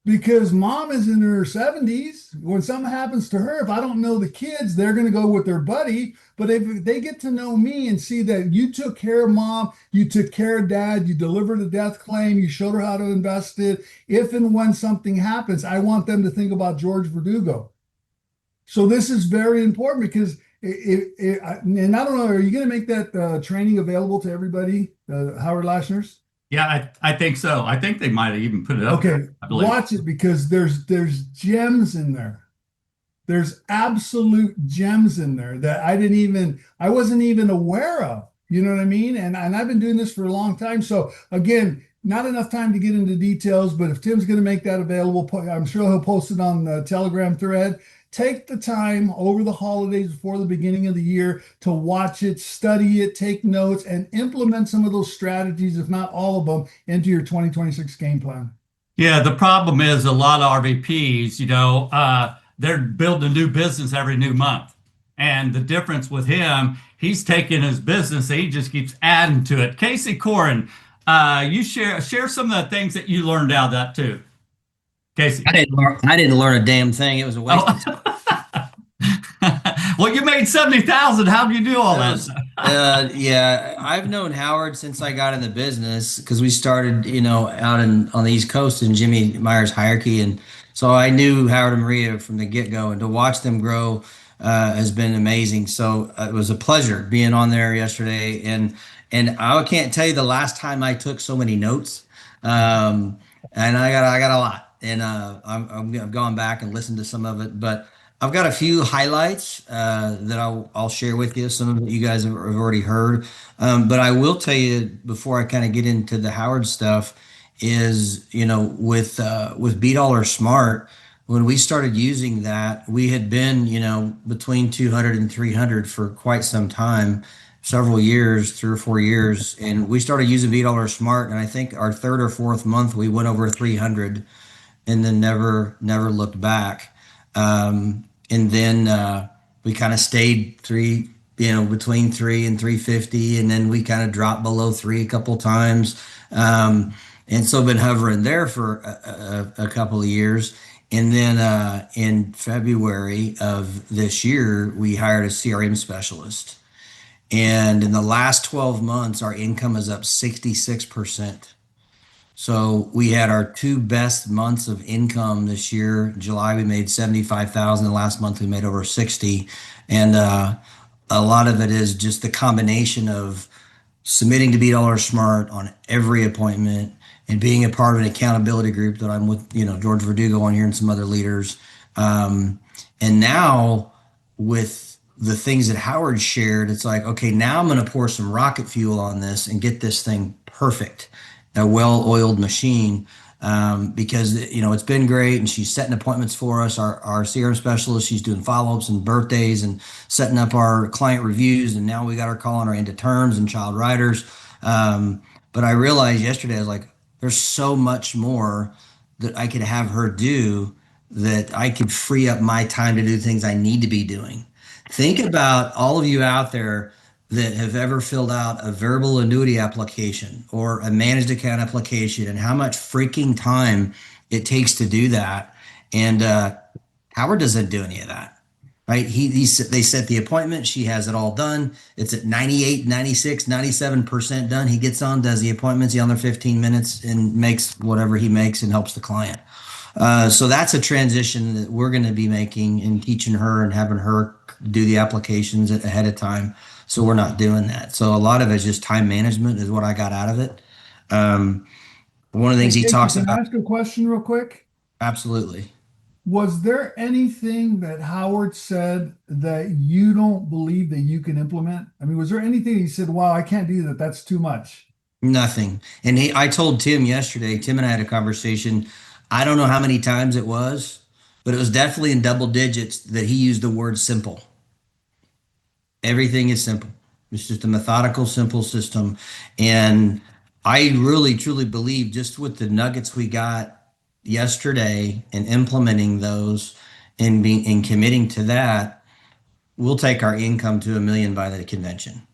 because mom is in her 70s. When something happens to her, if I don't know the kids, they're going to go with their buddy. But if they get to know me and see that you took care of mom, you took care of dad, you delivered a death claim, you showed her how to invest it. If and when something happens, I want them to think about George Verdugo. So this is very important, because and I don't know, are you going to make that training available to everybody, Howard Lashners? Yeah, I think so. I think they might have even put it up. Okay, there, I believe. Watch it, because there's gems in there. There's absolute gems in there that I wasn't even aware of. You know what I mean? And I've been doing this for a long time. So again, not enough time to get into details, but if Tim's going to make that available, I'm sure he'll post it on the Telegram thread. Take the time over the holidays before the beginning of the year to watch it, study it, take notes, and implement some of those strategies, if not all of them, into your 2026 game plan. Yeah, the problem is a lot of RVPs, you know, they're building a new business every new month. And the difference with him, he's taking his business and he just keeps adding to it. Casey Corin, you share some of the things that you learned out of that too. Casey. I didn't learn a damn thing. It was a waste of time. Well, you made 70,000. How do you do all that? Yeah, I've known Howard since I got in the business, because we started, you know, out on the East Coast in Jimmy Meyer's hierarchy, and so I knew Howard and Maria from the get-go, and to watch them grow has been amazing. So it was a pleasure being on there yesterday, and I can't tell you the last time I took so many notes, and I got a lot. And I've gone back and listened to some of it, but I've got a few highlights that I'll share with you. Some of it you guys have already heard, but I will tell you before I kind of get into the Howard stuff is, you know, with BDollar Smart, when we started using that, we had been, you know, between 200 and 300 for quite some time, several years, 3 or 4 years, and we started using BDollar Smart, and I think our third or fourth month we went over 300. And then never looked back. And then we kind of stayed between 3 and 350, and then we kind of dropped below 3 a couple times, and so been hovering there for a couple of years. And then in February of this year, we hired a CRM specialist, and in the last 12 months, our income is up 66%. So we had our two best months of income this year. July we made 75,000. The last month we made over 60, and a lot of it is just the combination of submitting to be Dollar Smart on every appointment and being a part of an accountability group that I'm with, George Verdugo on here and some other leaders. And now with the things that Howard shared, it's like, okay, now I'm going to pour some rocket fuel on this and get this thing perfect, a well-oiled machine. Because it's been great, and she's setting appointments for us. Our CRM specialist, she's doing follow-ups and birthdays and setting up our client reviews, and now we got her calling her into terms and child riders. But I realized yesterday, I was like, there's so much more that I could have her do, that I could free up my time to do things I need to be doing. Think about all of you out there that have ever filled out a variable annuity application or a managed account application, and how much freaking time it takes to do that. And Howard doesn't do any of that, right? They set the appointment. She has it all done. It's at 98, 96, 97% done. He gets on, does the appointments. He's on there 15 minutes and makes whatever he makes and helps the client. So that's a transition that we're going to be making and teaching her and having her do the applications ahead of time. So we're not doing that. So a lot of it is just time management is what I got out of it. One of the things he talks Can I about. ask a question real quick? Absolutely. Was there anything that Howard said that you don't believe that you can implement? I mean, was there anything he said, wow, I can't do that, that's too much? Nothing. And I told Tim yesterday, Tim and I had a conversation. I don't know how many times it was, but it was definitely in double digits that he used the word simple. Everything is simple. It's just a methodical, simple system. And I really, truly believe, just with the nuggets we got yesterday and implementing those and committing to that, we'll take our income to $1 million by the convention.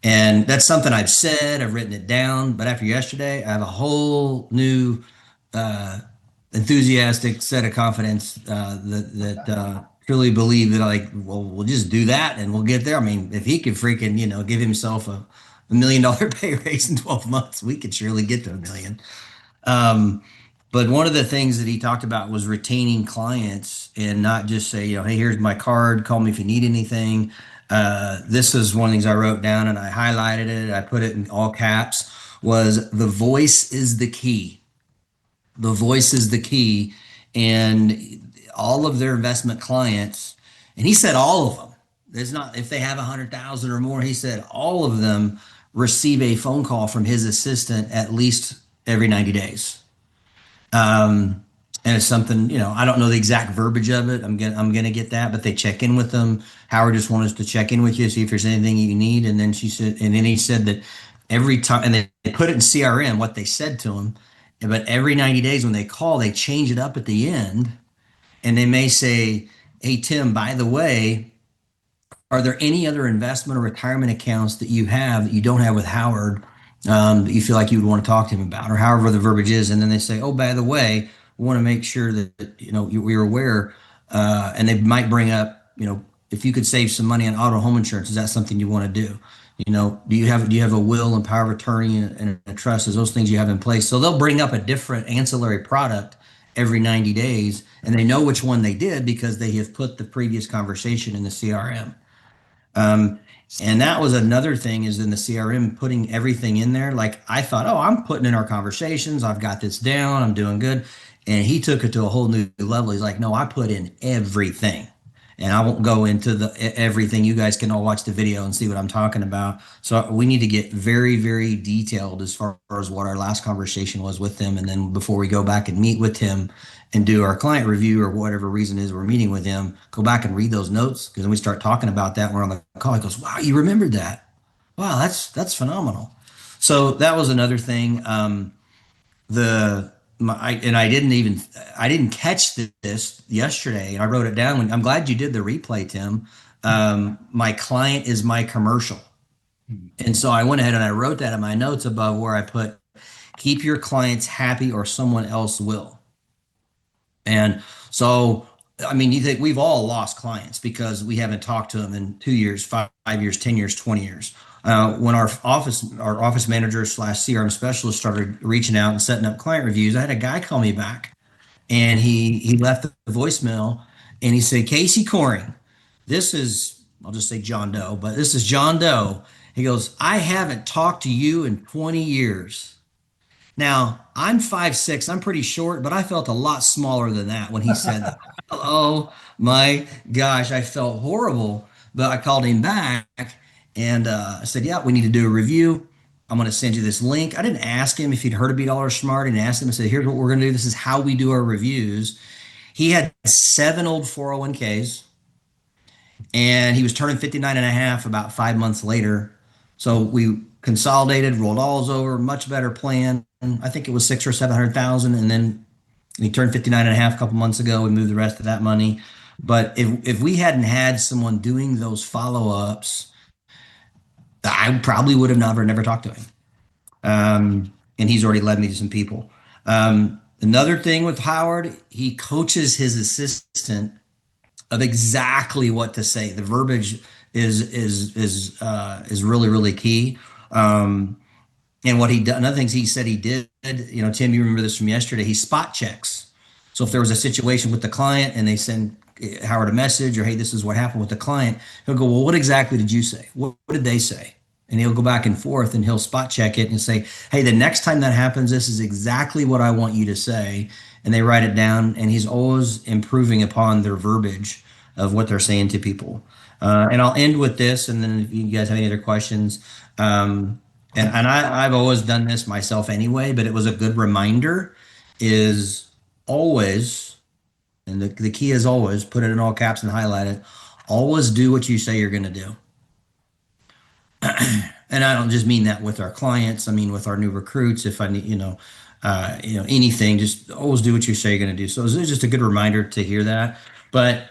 And that's something I've said, I've written it down, but after yesterday, I have a whole new enthusiastic set of confidence that truly believe that, like, well, we'll just do that and we'll get there. I mean, if he could freaking, give himself a $1 million pay raise in 12 months, we could surely get to $1 million. But one of the things that he talked about was retaining clients and not just say, hey, here's my card, call me if you need anything. This is one of the things I wrote down and I highlighted it. I put it in all caps, was the voice is the key. The voice is the key. And all of their investment clients, and he said all of them, there's not, if they have 100,000 or more, he said all of them receive a phone call from his assistant at least every 90 days. And it's something, I don't know the exact verbiage of it. I'm gonna get that, but they check in with them. Howard just wanted us to check in with you, see if there's anything you need. And then he said that every time, and they put it in CRM, what they said to him, but every 90 days when they call, they change it up at the end. And they may say, hey, Tim, by the way, are there any other investment or retirement accounts that you have that you don't have with Howard that you feel like you would want to talk to him about, or however the verbiage is? And then they say, oh, by the way, we want to make sure that you're aware, and they might bring up, if you could save some money on auto home insurance, is that something you want to do? Do you have a will and power of attorney and a trust? Is those things you have in place? So they'll bring up a different ancillary product every 90 days, and they know which one they did because they have put the previous conversation in the CRM. And that was another thing, is in the CRM, putting everything in there. Like, I thought, oh, I'm putting in our conversations, I've got this down, I'm doing good. And he took it to a whole new level. He's like, no, I put in everything. And I won't go into everything. You guys can all watch the video and see what I'm talking about. So we need to get very, very detailed as far as what our last conversation was with him. And then before we go back and meet with him and do our client review, or whatever reason is we're meeting with him, go back and read those notes, because then we start talking about that. We're on the call. He goes, wow, you remembered that. Wow, that's phenomenal. So that was another thing. I didn't catch this yesterday, and I wrote it down. I'm glad you did the replay, Tim. My client is my commercial. And so I went ahead and I wrote that in my notes above, where I put, keep your clients happy or someone else will. And so I mean, you think we've all lost clients because we haven't talked to them in 2 years, 5 years, 10 years, 20 years. When our office manager slash CRM specialist started reaching out and setting up client reviews, I had a guy call me back, and he left the voicemail, and he said, Casey Coring, this is, I'll just say John Doe, but this is John Doe. He goes, I haven't talked to you in 20 years. Now, I'm 5'6", I'm pretty short, but I felt a lot smaller than that when he said that. Oh my gosh, I felt horrible. But I called him back, and I said, yeah, we need to do a review. I'm going to send you this link. I didn't ask him if he'd heard of $8 Smart. I didn't ask him. I said, here's what we're going to do. This is how we do our reviews. He had 7 old 401ks, and he was turning 59 and a half about 5 months later. So we consolidated, rolled all over, much better plan. I think it was 600,000 or 700,000, and then he turned 59 and a half a couple months ago. We moved the rest of that money. But if we hadn't had someone doing those follow-ups, I probably would have never talked to him. And he's already led me to some people. Another thing with Howard, he coaches his assistant of exactly what to say. The verbiage is really, really key. And what he done, another things he said he did, Tim, you remember this from yesterday, he spot checks. So if there was a situation with the client and they send Howard a message or, hey, this is what happened with the client, he'll go, well, what exactly did you say? What did they say? And he'll go back and forth and he'll spot check it and say, hey, the next time that happens, this is exactly what I want you to say. And they write it down, and he's always improving upon their verbiage of what they're saying to people. And I'll end with this, and then if you guys have any other questions. And I've always done this myself anyway, but it was a good reminder, is always, and the key is always, put it in all caps and highlight it, always do what you say you're going to do. And I don't just mean that with our clients. I mean with our new recruits. If I need, anything, just always do what you say you're going to do. So it's just a good reminder to hear that. But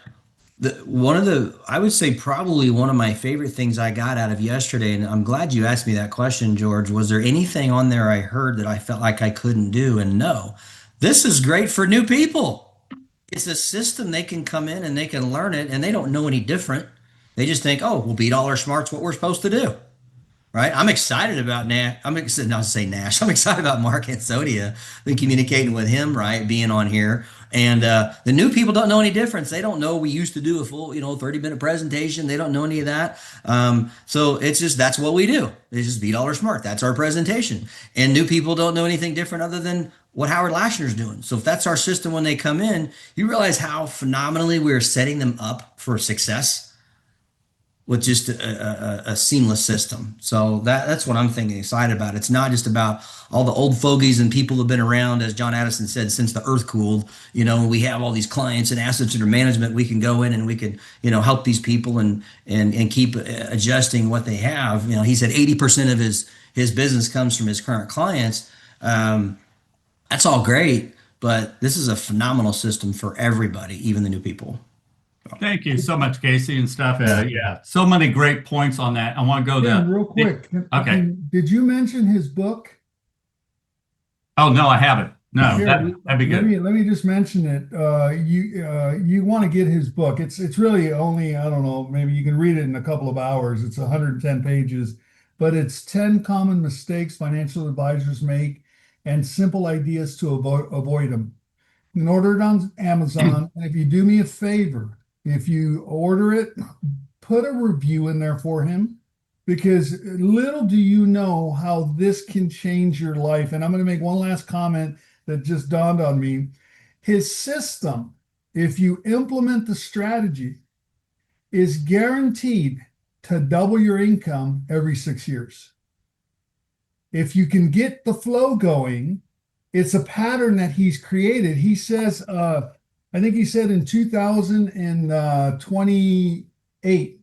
I would say probably one of my favorite things I got out of yesterday, and I'm glad you asked me that question, George, was there anything on there I heard that I felt like I couldn't do? And no, this is great for new people. It's a system they can come in and they can learn it, and they don't know any different. They just think, oh, well, $8 Smart's what we're supposed to do. Right. I'm excited about Nash. I'm excited about Mark Ansodia. Been communicating with him, right? Being on here. And the new people don't know any difference. They don't know we used to do a full, 30-minute presentation. They don't know any of that. So it's just, that's what we do. It's just $8 Smart. That's our presentation. And new people don't know anything different other than what Howard Lashner's doing. So if that's our system when they come in, you realize how phenomenally we're setting them up for success with just a seamless system. So that's what I'm thinking, excited about. It's not just about all the old fogies and people who've been around, as John Addison said, since the earth cooled. We have all these clients and assets under management. We can go in and we can, help these people and keep adjusting what they have. He said 80% of his business comes from his current clients. That's all great, but this is a phenomenal system for everybody, even the new people. Thank you so much, Casey and stuff. Yeah, so many great points on that. I want to go to real quick. Okay. Did you mention his book? Oh no, I haven't. No, Here, that'd be good. Let me just mention it. You want to get his book. It's really only, I don't know, maybe you can read it in a couple of hours. It's 110 pages, but it's 10 common mistakes financial advisors make and simple ideas to avoid them. You can order it on Amazon. And if you do me a favor, if you order it, put a review in there for him, because little do you know how this can change your life. And I'm going to make one last comment that just dawned on me. His system, if you implement the strategy, is guaranteed to double your income every 6 years. If you can get the flow going, it's a pattern that he's created. He says, I think he said in 2028,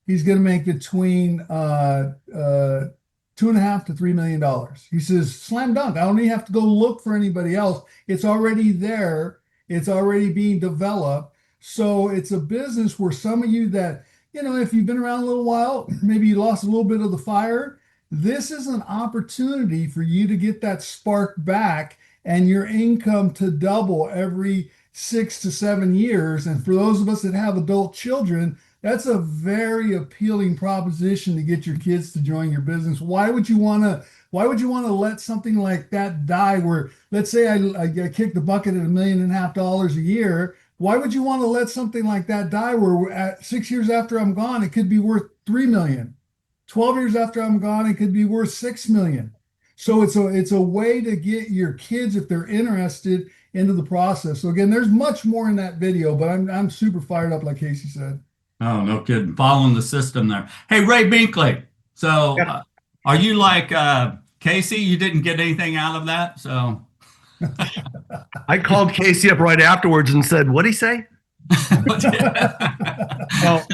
he's going to make between $2.5 to $3 million. He says, slam dunk. I don't even have to go look for anybody else. It's already there. It's already being developed. So it's a business where some of you that, if you've been around a little while, maybe you lost a little bit of the fire. This is an opportunity for you to get that spark back and your income to double every 6 to 7 years. And for those of us that have adult children, that's a very appealing proposition to get your kids to join your business. Why would you want to let something like that die? Where, let's say I kick the bucket at $1.5 million a year. Why would you want to let something like that die? Where at 6 years after I'm gone, it could be worth $3 million. 12 years after I'm gone, it could be worth $6 million. So it's a way to get your kids, if they're interested, into the process. So again, there's much more in that video, but I'm super fired up, like Casey said. Oh, no kidding. Following the system there. Hey, Ray Binkley. So are you like Casey? You didn't get anything out of that? So I called Casey up right afterwards and said, "What'd he say?" Well,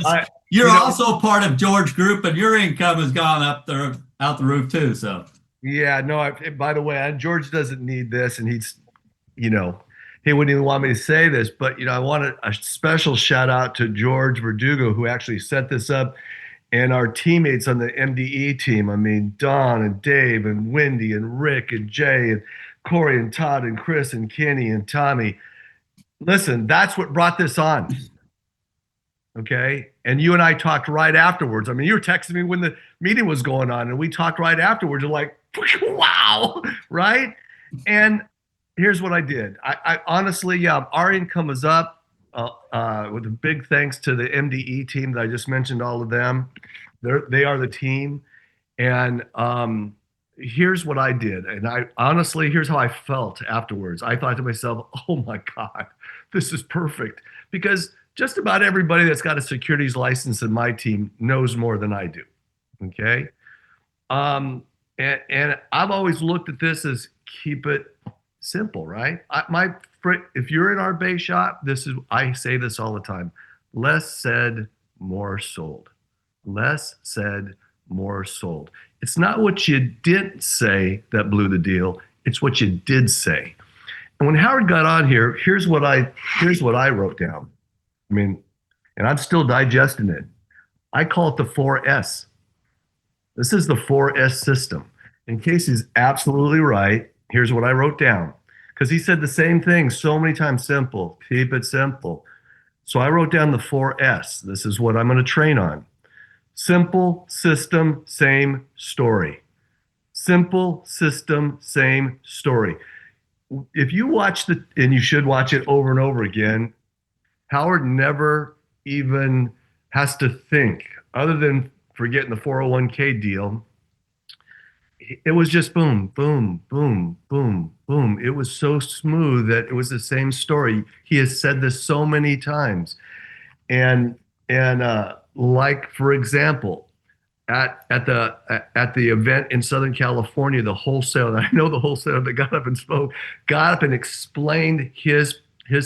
you're also part of George Group, and your income has gone out the roof too. So yeah, no. By the way, George doesn't need this, and he's, he wouldn't even want me to say this, but I wanted a special shout out to George Verdugo, who actually set this up, and our teammates on the MDE team. I mean, Don and Dave and Wendy and Rick and Jay and Corey and Todd and Chris and Kenny and Tommy. Listen, that's what brought this on. Okay. And you and I talked right afterwards. I mean, you were texting me when the meeting was going on, and we talked right afterwards. You're like, wow. Right. And here's what I did. I honestly, our income was up with a big thanks to the MDE team that I just mentioned, all of them. They are the team. And here's what I did. And here's how I felt afterwards. I thought to myself, oh my God, this is perfect. Because just about everybody that's got a securities license in my team knows more than I do. Okay. And I've always looked at this as keep it simple, right? If you're in our base shop, I say this all the time: less said, more sold. Less said, more sold. It's not what you didn't say that blew the deal. It's what you did say. And when Howard got on here, here's what I wrote down. I mean, and I'm still digesting it. I call it the 4S. This is the 4S system. And Casey's absolutely right. Here's what I wrote down, because he said the same thing so many times: simple, keep it simple. So I wrote down the 4S. This is what I'm going to train on. Simple, system, same story. Simple, system, same story. If you watch and you should watch it over and over again, Howard never even has to think, other than forgetting the 401k deal. It was just boom, boom, boom, boom, boom. It was so smooth that it was the same story. He has said this so many times. And like, for example, at the event in Southern California, the wholesaler, I know the wholesaler that got up and explained his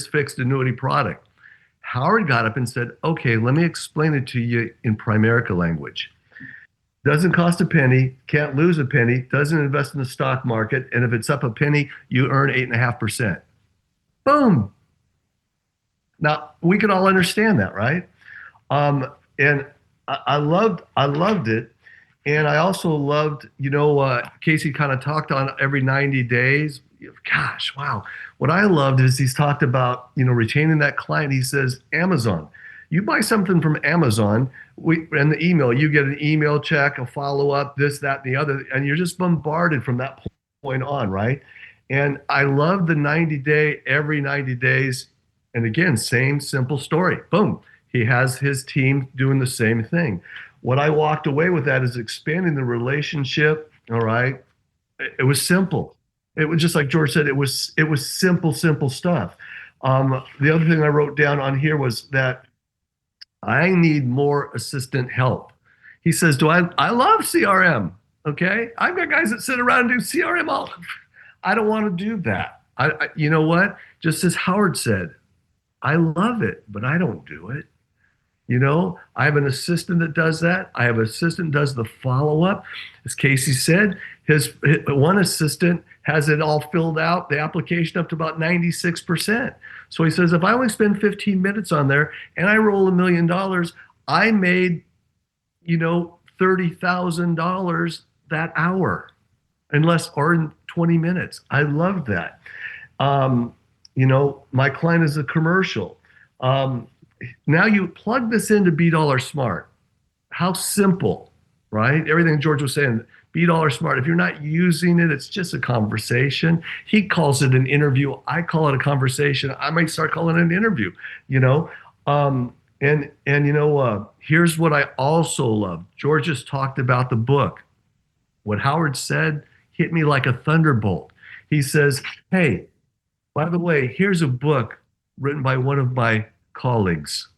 fixed annuity product. Howard got up and said, okay, let me explain it to you in Primerica language. Doesn't cost a penny, can't lose a penny, doesn't invest in the stock market, and if it's up a penny, you earn 8.5%. Boom. Now, we can all understand that, right? And I loved it. And I also loved, Casey kind of talked on every 90 days. Gosh, wow. What I loved is he's talked about, retaining that client. He says, Amazon. You buy something from Amazon, and the email, you get an email check, a follow-up, this, that, and the other, and you're just bombarded from that point on, right? And I love the 90-day, every 90 days, and again, same simple story. Boom. He has his team doing the same thing. What I walked away with that is expanding the relationship, all right? It was simple. It was just like George said, it was simple stuff. The other thing I wrote down on here was that I need more assistant help. He says, I love CRM, okay? I've got guys that sit around and do CRM I don't want to do that. You know what? Just as Howard said, I love it, but I don't do it. I have an assistant that does that. I have an assistant that does the follow-up. As Casey said, his one assistant has it all filled out, the application up to about 96%. So he says, if I only spend 15 minutes on there and I roll $1 million, I made, $30,000 that hour, or in 20 minutes. I love that. My client is a commercial. Now you plug this into B Dollar Smart. How simple, right? Everything George was saying, B Dollar Smart. If you're not using it, it's just a conversation. He calls it an interview. I call it a conversation. I might start calling it an interview, you know? Here's what I also love. George just talked about the book. What Howard said hit me like a thunderbolt. He says, hey, by the way, here's a book written by one of my colleagues,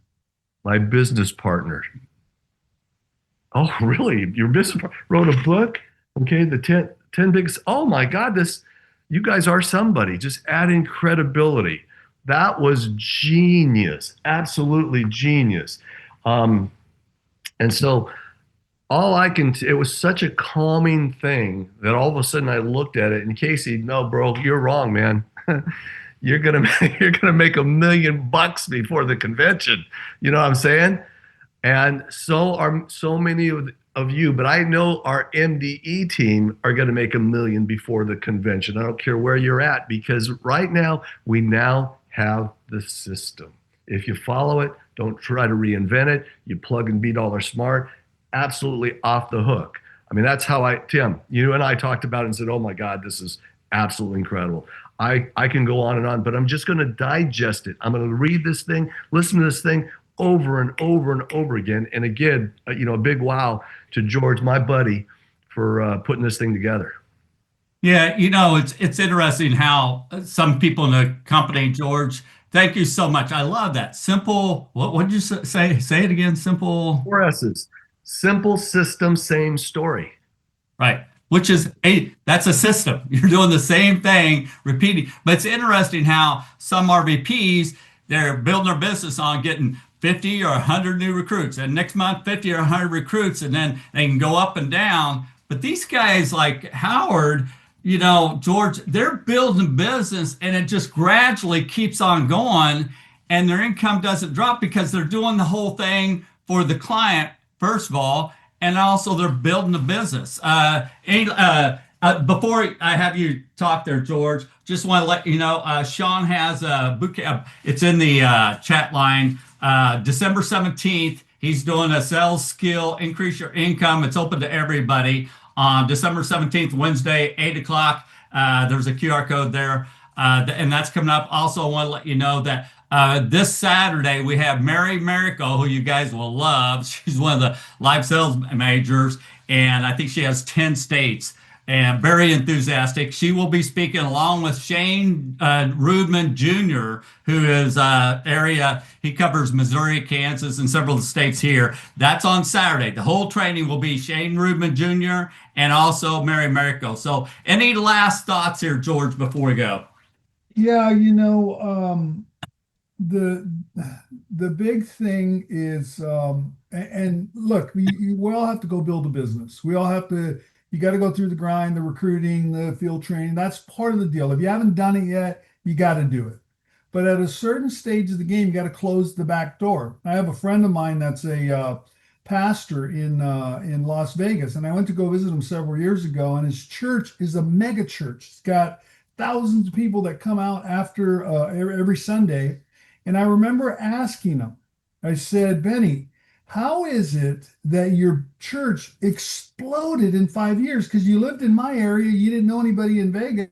my business partner. Oh, really? Your business partner wrote a book? Okay, the 10 biggest. Oh my God, you guys are somebody. Just adding credibility. That was genius, absolutely genius. And so it was such a calming thing that all of a sudden I looked at it and Casey, no, bro, you're wrong, man. You're gonna make $1 million before the convention. You know what I'm saying? And so are so many of you, but I know our MDE team are going to make $1 million before the convention. I don't care where you're at, because right now we now have the system. If you follow it, don't try to reinvent it. You plug in B Dollar Smart, absolutely off the hook. I mean, that's how Tim, you and I talked about it and said, oh my God, this is absolutely incredible. I can go on and on, but I'm just going to digest it. I'm going to read this thing, listen to this thing over and over and over again. And again, a big wow to George, my buddy, for putting this thing together. Yeah, it's interesting how some people in the company, George, thank you so much. I love that. Simple, what did you say? Say it again, simple. 4 S's. Simple system, same story. Right. Which is that's a system. You're doing the same thing, repeating. But it's interesting how some RVPs, they're building their business on getting 50 or 100 new recruits, and next month 50 or 100 recruits, and then they can go up and down. But these guys like Howard, George, they're building business and it just gradually keeps on going, and their income doesn't drop because they're doing the whole thing for the client, first of all, and also they're building the business. Before I have you talk there, George, just want to let you know, Sean has a boot camp. It's in the chat line. December 17th, he's doing a sales skill, increase your income. It's open to everybody. On December 17th, Wednesday, 8 o'clock, there's a QR code there. And that's coming up. Also, I want to let you know that this Saturday, we have Mary Miracle, who you guys will love. She's one of the live sales majors, and I think she has 10 states, and very enthusiastic. She will be speaking along with Shane Rudman Jr., who is he covers Missouri, Kansas, and several of the states here. That's on Saturday. The whole training will be Shane Rudman Jr. and also Mary Miracle. So any last thoughts here, George, before we go? Yeah, the big thing is, and look, we all have to go build a business. We all have to. You got to go through the grind, the recruiting, the field training. That's part of the deal. If you haven't done it yet, you got to do it. But at a certain stage of the game, you got to close the back door. I have a friend of mine that's a pastor in Las Vegas, and I went to go visit him several years ago. And his church is a mega church. It's got thousands of people that come out after every Sunday. And I remember asking him, I said, Benny, how is it that your church exploded in 5 years? Because you lived in my area, you didn't know anybody in Vegas,